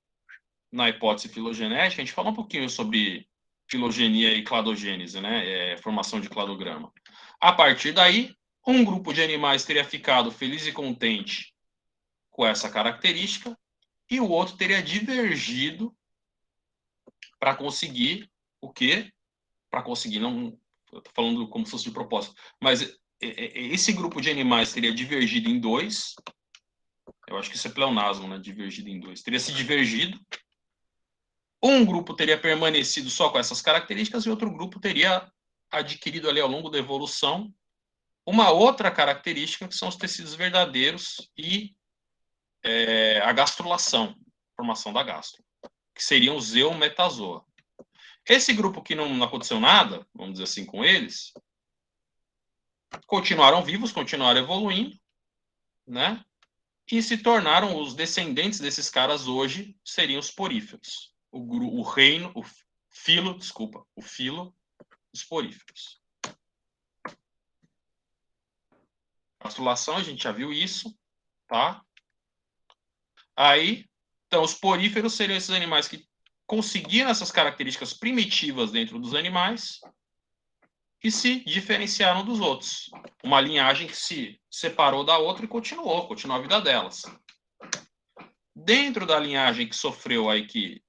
na hipótese filogenética, a gente fala um pouquinho sobre filogenia e cladogênese, né? Formação de cladograma. A partir daí, um grupo de animais teria ficado feliz e contente com essa característica e o outro teria divergido para conseguir o quê? Para conseguir, não, eu estou falando como se fosse de propósito, mas esse grupo de animais teria divergido em dois. Eu acho que isso é pleonasmo, né? Divergido em dois. Teria se divergido. Um grupo teria permanecido só com essas características e outro grupo teria adquirido ali ao longo da evolução uma outra característica que são os tecidos verdadeiros e a gastrulação, formação da gastro, que seriam os eumetazoa. Esse grupo que não aconteceu nada, vamos dizer assim, com eles, continuaram vivos, continuaram evoluindo, né? E se tornaram os descendentes desses caras hoje seriam os poríferos. O reino, o filo dos poríferos. Gastrulação, a gente já viu isso, tá? Aí, então, os poríferos seriam esses animais que conseguiram essas características primitivas dentro dos animais e se diferenciaram dos outros. Uma linhagem que se separou da outra e continuou a vida delas. Dentro da linhagem que sofreu aí, que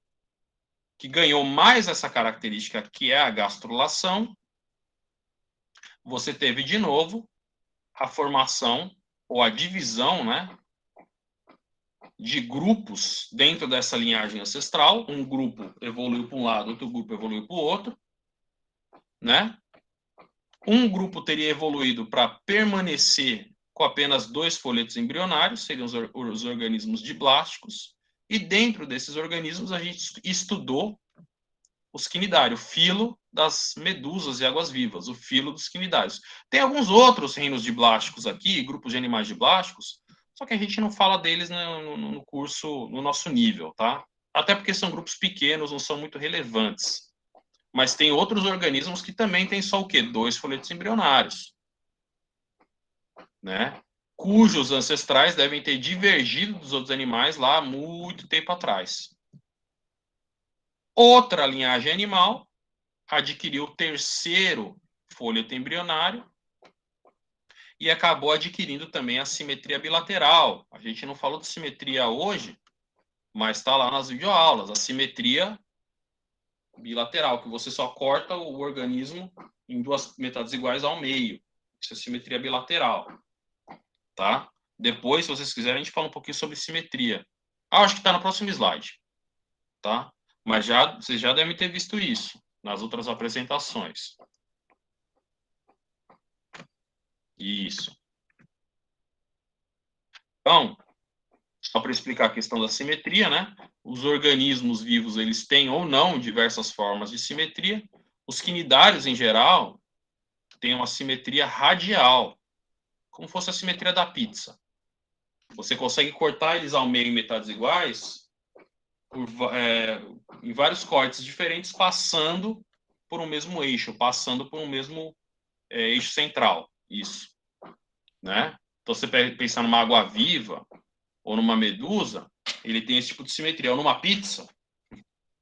ganhou mais essa característica, que é a gastrulação, você teve de novo a formação ou a divisão, né, de grupos dentro dessa linhagem ancestral. Um grupo evoluiu para um lado, outro grupo evoluiu para o outro, né? Um grupo teria evoluído para permanecer com apenas dois folhetos embrionários, seriam os organismos diblásticos, e dentro desses organismos a gente estudou os quinidários, o filo das medusas e águas-vivas, o filo dos quinidários. Tem alguns outros reinos diblásticos aqui, grupos de animais diblásticos, só que a gente não fala deles no curso, no nosso nível, tá? Até porque são grupos pequenos, não são muito relevantes. Mas tem outros organismos que também têm só o quê? Dois folhetos embrionários, né? Cujos ancestrais devem ter divergido dos outros animais lá há muito tempo atrás. Outra linhagem animal adquiriu o terceiro folheto embrionário e acabou adquirindo também a simetria bilateral. A gente não falou de simetria hoje, mas está lá nas videoaulas. A simetria bilateral, que você só corta o organismo em duas metades iguais ao meio. Isso é simetria bilateral, tá? Depois, se vocês quiserem, a gente fala um pouquinho sobre simetria. Acho que está no próximo slide, tá? Mas vocês já devem ter visto isso nas outras apresentações. Isso. Então, só para explicar a questão da simetria, né? Os organismos vivos, eles têm ou não diversas formas de simetria. Os quinidários, em geral, têm uma simetria radial, como fosse a simetria da pizza. Você consegue cortar eles ao meio em metades iguais em vários cortes diferentes, passando por um mesmo eixo, passando por um mesmo eixo central. Isso, né? Então, você pensar numa água-viva ou numa medusa, ele tem esse tipo de simetria. Ou numa pizza,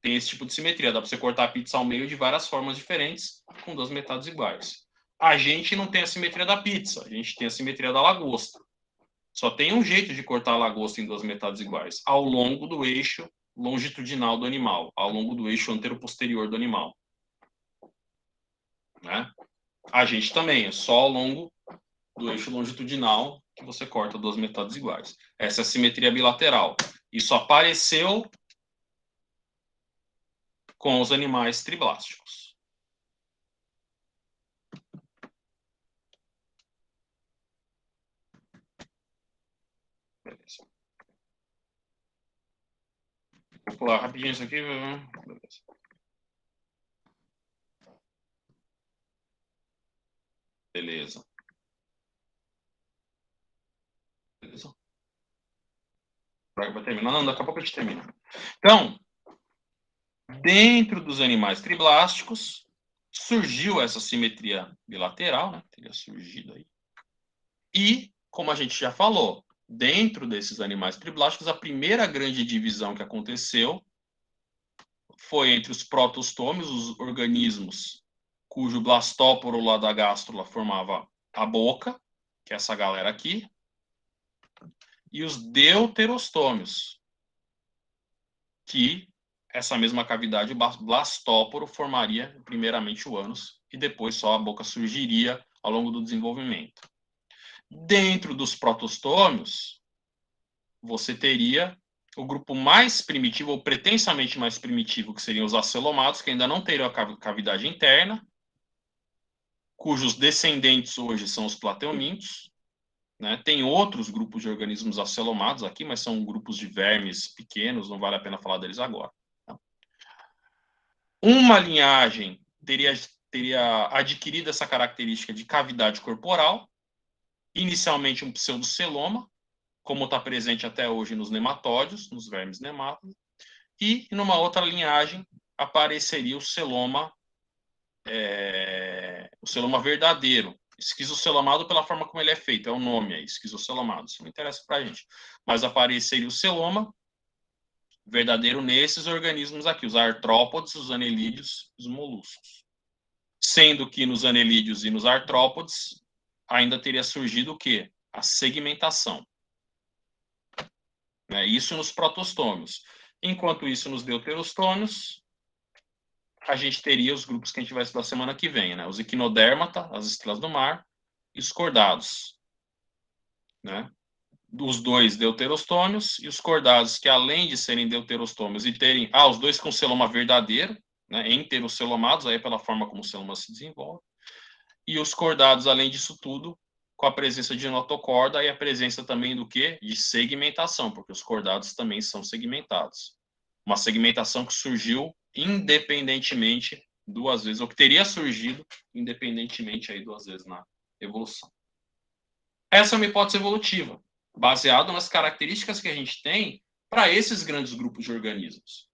tem esse tipo de simetria. Dá para você cortar a pizza ao meio de várias formas diferentes, com duas metades iguais. A gente não tem a simetria da pizza, a gente tem a simetria da lagosta. Só tem um jeito de cortar a lagosta em duas metades iguais, ao longo do eixo longitudinal do animal, ao longo do eixo antero-posterior do animal. Né? A gente também, é só ao longo do eixo longitudinal que você corta duas metades iguais. Essa é a simetria bilateral. Isso apareceu com os animais triblásticos. Beleza. Vou pular rapidinho isso aqui. Beleza. Beleza. Vai terminar? Não, daqui a pouco a gente termina. Então, dentro dos animais triblásticos, surgiu essa simetria bilateral, né? Teria surgido aí. E, como a gente já falou, dentro desses animais triblásticos, a primeira grande divisão que aconteceu foi entre os protostômios, os organismos cujo blastóporo lá da gástrula formava a boca, que é essa galera aqui, e os deuterostômios, que essa mesma cavidade blastóporo formaria primeiramente o ânus e depois só a boca surgiria ao longo do desenvolvimento. Dentro dos protostômios, você teria o grupo mais primitivo, ou pretensamente mais primitivo, que seriam os acelomados, que ainda não teriam a cavidade interna, cujos descendentes hoje são os plateumintos, né? Tem outros grupos de organismos acelomados aqui, mas são grupos de vermes pequenos, não vale a pena falar deles agora. Tá? Uma linhagem teria adquirido essa característica de cavidade corporal, inicialmente um pseudoceloma, como está presente até hoje nos nematódios, nos vermes nemátodos, e numa outra linhagem apareceria o celoma verdadeiro, esquizocelomado pela forma como ele é feito, é o nome aí, esquizocelomado, isso não interessa para a gente. Mas apareceria o celoma verdadeiro nesses organismos aqui, os artrópodes, os anelídeos, os moluscos. Sendo que nos anelídeos e nos artrópodes ainda teria surgido o quê? A segmentação. Isso nos protostômios. Enquanto isso, nos deuterostômios, a gente teria os grupos que a gente vai estudar semana que vem, né? Os equinodérmata, as estrelas do mar, e os cordados, né? Os dois deuterostômios e os cordados, que além de serem deuterostômios e terem... os dois com celoma verdadeiro, né? Enterocelomados, aí pela forma como o celoma se desenvolve. E os cordados, além disso tudo, com a presença de notocorda e a presença também do quê? De segmentação, porque os cordados também são segmentados. Uma segmentação que surgiu independentemente duas vezes, ou que teria surgido independentemente aí duas vezes na evolução. Essa é uma hipótese evolutiva, baseada nas características que a gente tem para esses grandes grupos de organismos.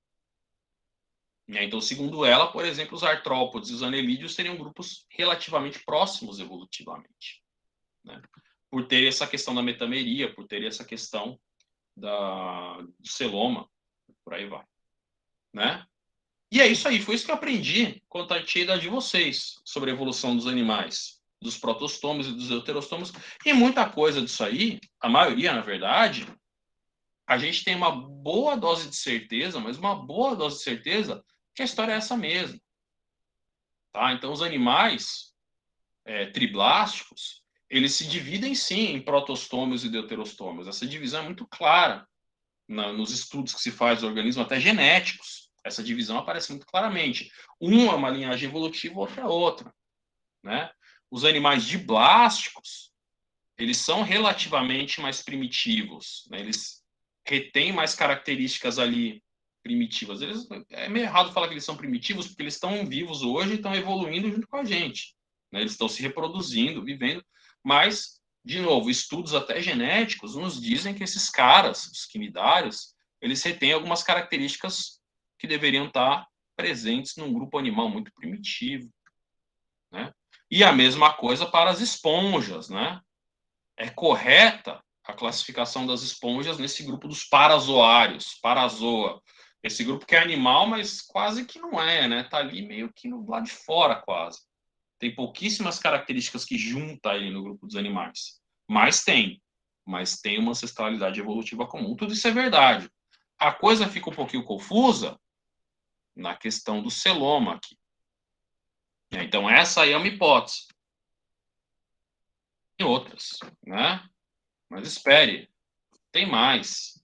Então, segundo ela, por exemplo, os artrópodes e os anelídeos seriam grupos relativamente próximos evolutivamente, né? Por ter essa questão da metameria, por ter essa questão do celoma, por aí vai, né? E é isso aí, foi isso que eu aprendi quando a tia de vocês sobre a evolução dos animais, dos protostômios e dos deuterostômios, e muita coisa disso aí, a maioria, na verdade, a gente tem uma boa dose de certeza, mas uma boa dose de certeza que a história é essa mesmo. Tá? Então, os animais triblásticos, eles se dividem sim em protostômios e deuterostômios. Essa divisão é muito clara nos estudos que se faz do organismo, até genéticos. Essa divisão aparece muito claramente. Uma é uma linhagem evolutiva, outra é outra. Né? Os animais diblásticos, eles são relativamente mais primitivos. Né? Eles retêm mais características ali primitivas. É meio errado falar que eles são primitivos, porque eles estão vivos hoje e estão evoluindo junto com a gente. Né? Eles estão se reproduzindo, vivendo, mas, de novo, estudos até genéticos nos dizem que esses caras, os quinidários, eles retêm algumas características que deveriam estar presentes num grupo animal muito primitivo. Né? E a mesma coisa para as esponjas. Né? É correta a classificação das esponjas nesse grupo dos parazoários, parazoa. Esse grupo que é animal, mas quase que não é, né? Tá ali meio que no lado de fora, quase. Tem pouquíssimas características que junta ele no grupo dos animais. Mas tem uma ancestralidade evolutiva comum. Tudo isso é verdade. A coisa fica um pouquinho confusa na questão do celoma aqui. Então, essa aí é uma hipótese. Tem outras, né? Mas espere, tem mais.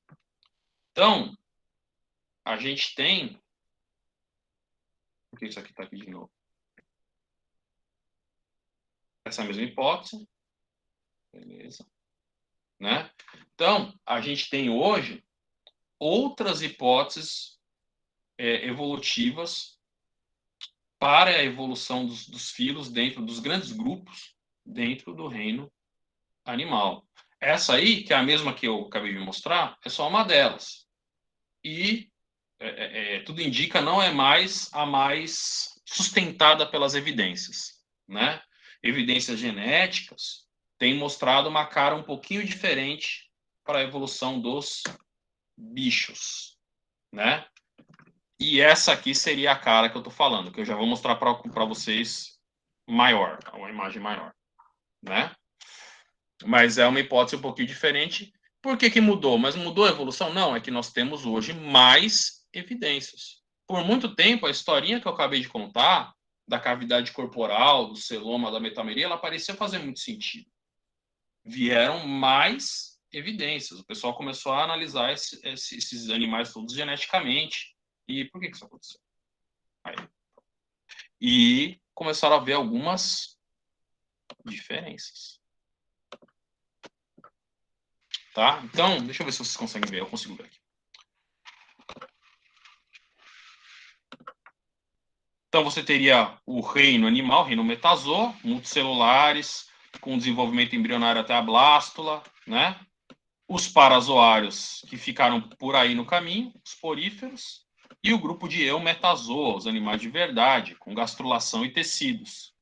Então, a gente tem... Por que isso aqui está aqui de novo? Essa mesma hipótese. Beleza. Né? Então, a gente tem hoje outras hipóteses evolutivas para a evolução dos filos dentro dos grandes grupos dentro do reino animal. Essa aí, que é a mesma que eu acabei de mostrar, é só uma delas. E tudo indica não é mais a mais sustentada pelas evidências, né? Evidências genéticas têm mostrado uma cara um pouquinho diferente para a evolução dos bichos, né? E essa aqui seria a cara que eu estou falando, que eu já vou mostrar para vocês maior, uma imagem maior, né? Mas é uma hipótese um pouquinho diferente. Por que que mudou? Mas mudou a evolução? Não, é que nós temos hoje mais evidências. Por muito tempo, a historinha que eu acabei de contar, da cavidade corporal, do celoma, da metameria, ela parecia fazer muito sentido. Vieram mais evidências. O pessoal começou a analisar esses animais todos geneticamente. E por que que isso aconteceu? Aí. E começaram a ver algumas diferenças. Tá? Então, deixa eu ver se vocês conseguem ver. Eu consigo ver aqui. Então, você teria o reino animal, reino metazoa, multicelulares, com desenvolvimento embrionário até a blástula, né? Os parazoários, que ficaram por aí no caminho, os poríferos, e o grupo de eumetazoa, os animais de verdade, com gastrulação e tecidos.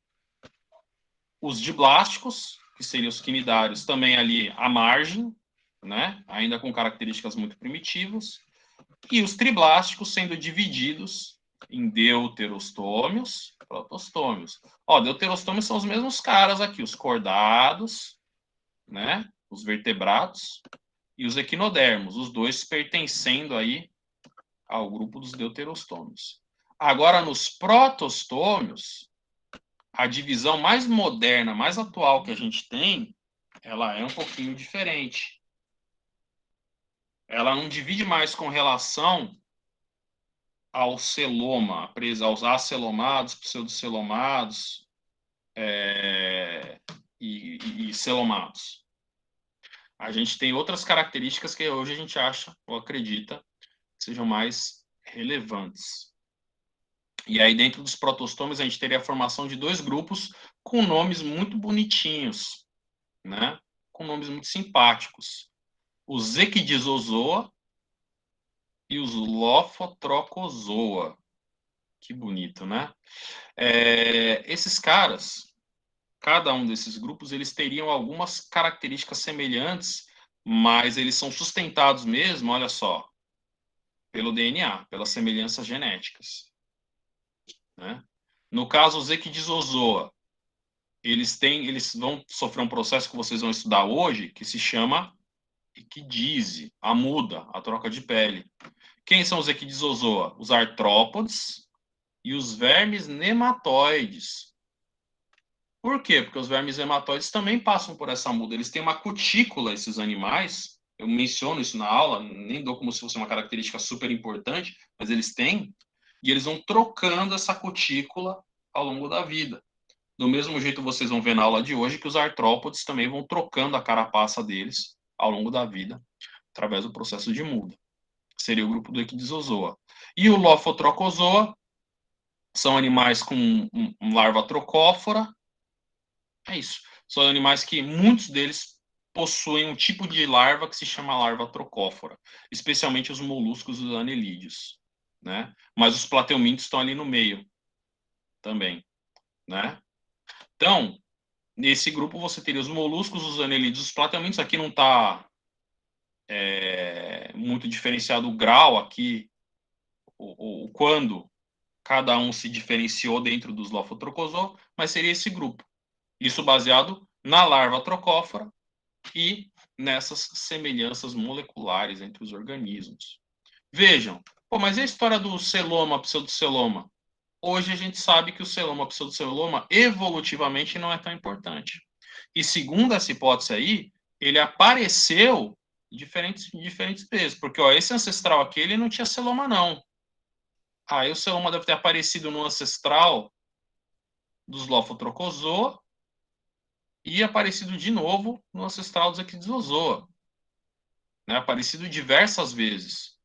Os diblásticos, que seriam os quinidários, também ali à margem, né? Ainda com características muito primitivas. E os triblásticos sendo divididos em deuterostômios e protostômios. Ó, deuterostômios são os mesmos caras aqui, os cordados, né? Os vertebrados e os equinodermos, os dois pertencendo aí ao grupo dos deuterostômios. Agora, nos protostômios, a divisão mais moderna, mais atual que a gente tem, ela é um pouquinho diferente. Ela não divide mais com relação ao celoma, aos acelomados, pseudocelomados e celomados. A gente tem outras características que hoje a gente acha ou acredita que sejam mais relevantes. E aí, dentro dos protostômios, a gente teria a formação de dois grupos com nomes muito bonitinhos, né? Com nomes muito simpáticos. Os Equidizozoa e os Lophotrochozoa. Que bonito, né? Esses caras, cada um desses grupos, eles teriam algumas características semelhantes, mas eles são sustentados mesmo, olha só, pelo DNA, pelas semelhanças genéticas, né? No caso, os Equidizozoa, eles vão sofrer um processo que vocês vão estudar hoje, que se chama equidise, a muda, a troca de pele. Quem são os Equidizozoa? Os artrópodes e os vermes nematóides. Por quê? Porque os vermes nematóides também passam por essa muda. Eles têm uma cutícula, esses animais. Eu menciono isso na aula, nem dou como se fosse uma característica super importante, mas eles têm. E eles vão trocando essa cutícula ao longo da vida. Do mesmo jeito, vocês vão ver na aula de hoje que os artrópodes também vão trocando a carapaça deles ao longo da vida, através do processo de muda. Seria o grupo do Equidizozoa. E o Lophotrochozoa são animais com larva trocófora. É isso. São animais que muitos deles possuem um tipo de larva que se chama larva trocófora, especialmente os moluscos e os anelídeos, né? Mas os plateumintos estão ali no meio também, né? Então, nesse grupo você teria os moluscos, os anelídeos, os plateumintos. Aqui não está muito diferenciado o grau aqui, o quando cada um se diferenciou dentro dos Lophotrochozoa, mas seria esse grupo. Isso baseado na larva trocófora e nessas semelhanças moleculares entre os organismos. Vejam, pô, mas e a história do celoma, pseudoceloma? Hoje a gente sabe que o celoma, pseudoceloma, evolutivamente não é tão importante. E segundo essa hipótese aí, ele apareceu diferentes vezes, porque ó, esse ancestral aqui, ele não tinha celoma não. Aí o celoma deve ter aparecido no ancestral dos Lophotrochozoa e aparecido de novo no ancestral dos Equidizozoa, né? Aparecido diversas vezes,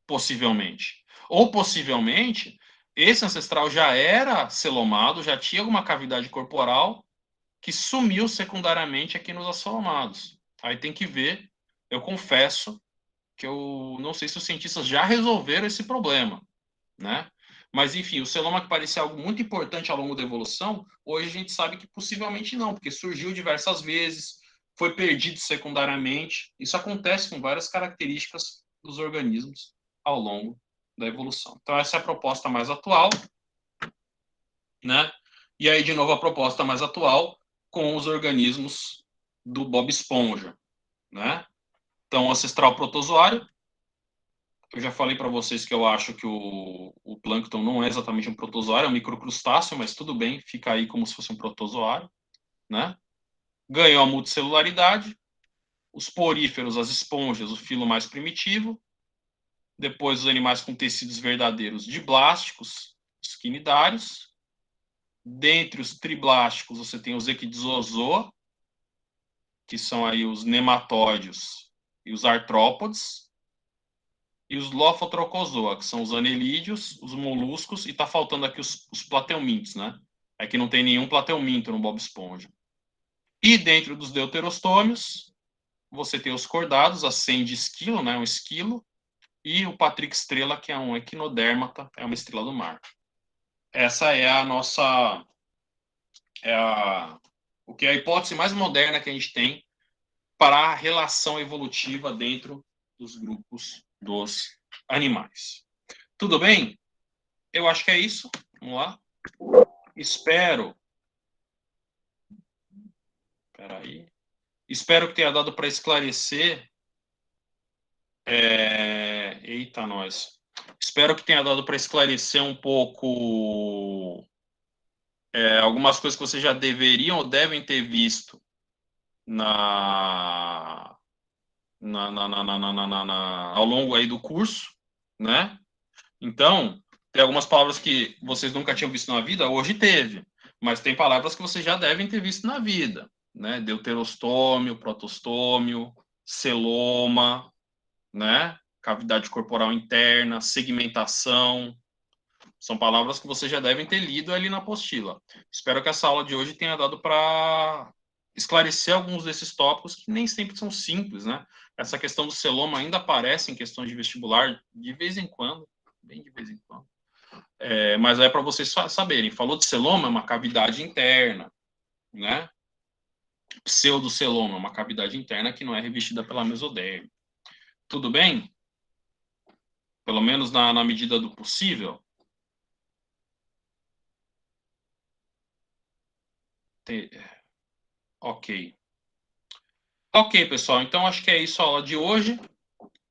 possivelmente. Ou possivelmente, esse ancestral já era celomado, já tinha alguma cavidade corporal, que sumiu secundariamente aqui nos asfalamados. Aí tem que ver, eu confesso que eu não sei se os cientistas já resolveram esse problema, né? Mas, enfim, o celoma que parecia algo muito importante ao longo da evolução, hoje a gente sabe que possivelmente não, porque surgiu diversas vezes, foi perdido secundariamente. Isso acontece com várias características dos organismos ao longo da evolução. Então, essa é a proposta mais atual, né? E aí, de novo, a proposta mais atual com os organismos do Bob Esponja, né? Então, o ancestral protozoário, eu já falei para vocês que eu acho que o plâncton não é exatamente um protozoário, é um microcrustáceo, mas tudo bem, fica aí como se fosse um protozoário, né? Ganhou a multicelularidade, os poríferos, as esponjas, o filo mais primitivo, depois os animais com tecidos verdadeiros diblásticos, os quinidários, dentre os triblásticos você tem os equidizozoa, que são aí os nematóides e os artrópodes, e os Lophotrochozoa, que são os anelídeos, os moluscos, e tá faltando aqui os plateumintos, né? É que não tem nenhum plateuminto no Bob Esponja. E dentro dos deuterostômios, você tem os cordados, a Sende esquilo, né? Um esquilo, e o Patrick estrela, que é um equinodérmata, é uma estrela do mar. Essa é a nossa... o que é a hipótese mais moderna que a gente tem para a relação evolutiva dentro dos grupos dos animais. Tudo bem? Eu acho que é isso. Vamos lá. Espero. Peraí. Espero que tenha dado para esclarecer. Eita, nós. Espero que tenha dado para esclarecer um pouco algumas coisas que vocês já deveriam ou devem ter visto na, ao longo aí do curso, né? Então, tem algumas palavras que vocês nunca tinham visto na vida, hoje teve, mas tem palavras que vocês já devem ter visto na vida, né? Deuterostômio, protostômio, celoma, né? Cavidade corporal interna, segmentação, são palavras que vocês já devem ter lido ali na apostila. Espero que essa aula de hoje tenha dado para esclarecer alguns desses tópicos que nem sempre são simples, né? Essa questão do celoma ainda aparece em questões de vestibular de vez em quando, bem de vez em quando. Mas é para vocês saberem. Falou de celoma, é uma cavidade interna, né? Pseudoceloma, uma cavidade interna que não é revestida pela mesoderme. Tudo bem? Pelo menos na medida do possível? Ok. Ok, pessoal. Então, acho que é isso a aula de hoje,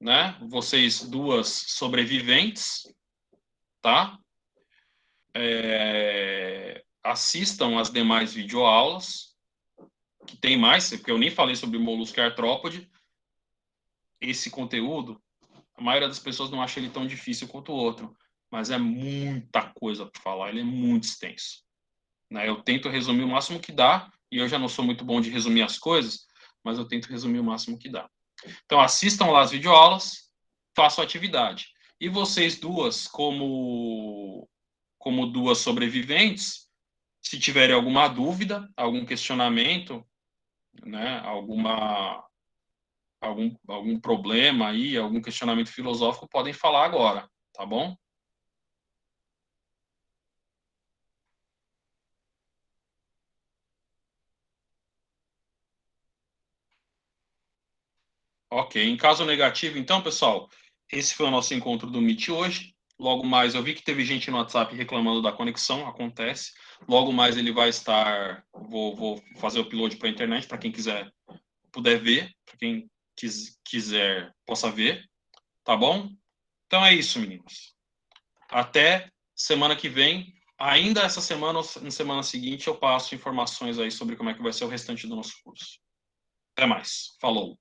né? Vocês duas sobreviventes, tá? Assistam as demais videoaulas, que tem mais, porque eu nem falei sobre molusco e artrópode. Esse conteúdo, a maioria das pessoas não acha ele tão difícil quanto o outro, mas é muita coisa para falar, ele é muito extenso, né? Eu tento resumir o máximo que dá, e eu já não sou muito bom de resumir as coisas, mas eu tento resumir o máximo que dá. Então, assistam lá as videoaulas, façam atividade. E vocês duas, como duas sobreviventes, se tiverem alguma dúvida, algum questionamento, né, algum problema aí, algum questionamento filosófico, podem falar agora, tá bom? Ok, em caso negativo, então, pessoal, esse foi o nosso encontro do Meet hoje. Logo mais, eu vi que teve gente no WhatsApp reclamando da conexão, acontece. Logo mais ele vai estar. Vou fazer o upload para a internet, para quem puder ver, para quem quiser possa ver, tá bom? Então é isso, meninos. Até semana que vem. Ainda essa semana ou na semana seguinte eu passo informações aí sobre como é que vai ser o restante do nosso curso. Até mais. Falou.